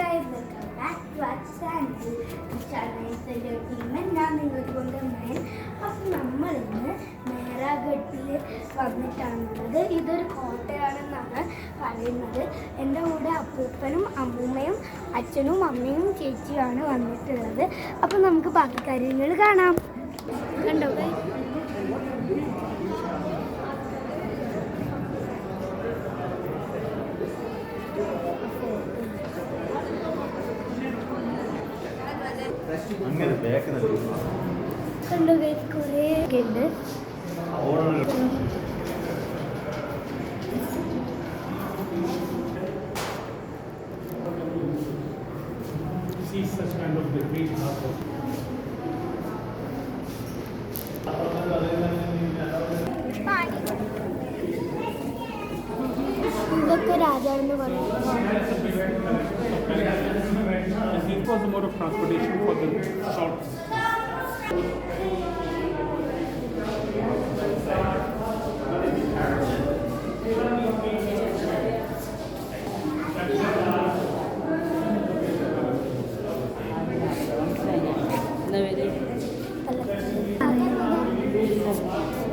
guys, welcome back to our channel. ഞാൻ നിങ്ങൾക്ക് കൊണ്ടുവന്നാൽ അപ്പം നമ്മളിന്ന് മേരാഘട്ടിൽ വന്നിട്ടാണുള്ളത്. ഇതൊരു കോട്ടയാണെന്നാണ് പറയുന്നത്. എൻ്റെ കൂടെ അപ്പൂപ്പനും അമ്മൂമ്മയും അച്ഛനും അമ്മയും ചേച്ചിയുമാണ് വന്നിട്ടുള്ളത്. അപ്പം നമുക്ക് ബാക്കി കാര്യങ്ങൾ കാണാം. കണ്ടോ കണ്ടോ കുറേ ഉണ്ട്. ഇതൊക്കെ രാജാവെന്ന് പറയുന്നത്. It was a mode of transportation for the short.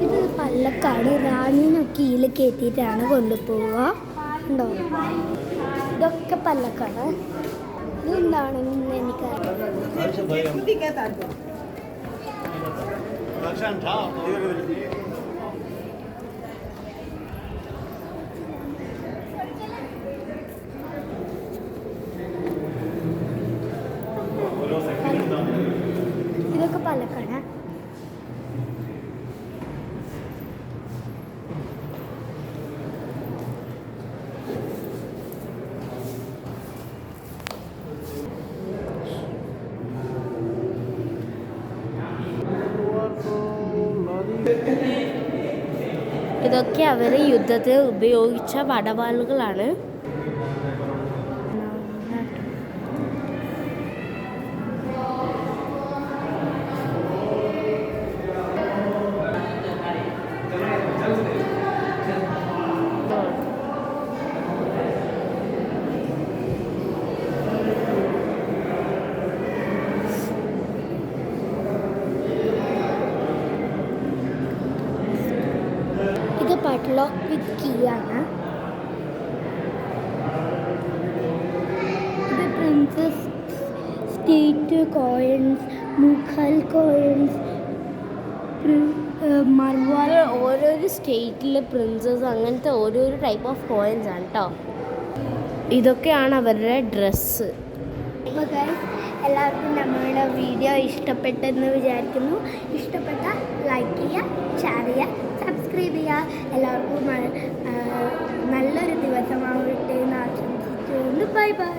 ഇത് പല്ലക്കാട് റാണീനൊക്കെ ഇതിൽ കയറ്റിയിട്ടാണ് കൊണ്ടുപോവുക. ഉണ്ടോ? ഇതൊക്കെ പല്ലക്കാട്. ഇതെന്താണെന്ന് എനിക്കറിയാം. ഇതൊക്കെ പല്ലക്കാട്. ഇതൊക്കെ അവർ യുദ്ധത്തിൽ ഉപയോഗിച്ച വടവാളുകളാണ്. പട്ലോക്ക് വിത്ത് കീ ആണ്. ഇത് princes state coins, Mughal coins, Marwar, ഓരോരോ സ്റ്റേറ്റിലെ പ്രിൻസസ്, അങ്ങനത്തെ ഓരോരോ ടൈപ്പ് ഓഫ് കോയിൻസ് ആണ് കേട്ടോ. ഇതൊക്കെയാണ് അവരുടെ ഡ്രസ്സ്. അപ്പോൾ ഗൈസ്, എല്ലാവർക്കും നമ്മളുടെ വീഡിയോ ഇഷ്ടപ്പെട്ടെന്ന് വിചാരിക്കുന്നു. ഇഷ്ടപ്പെട്ടാൽ ലൈക്ക് ചെയ്യുക, ഷെയർ ചെയ്യുക, സബ്സ്ക്രൈബ് ചെയ്യുക. എല്ലാവർക്കും നല്ലൊരു ദിവസമാവട്ടെ എന്ന് ആശംസിച്ചുകൊണ്ട് ബൈ ബൈ.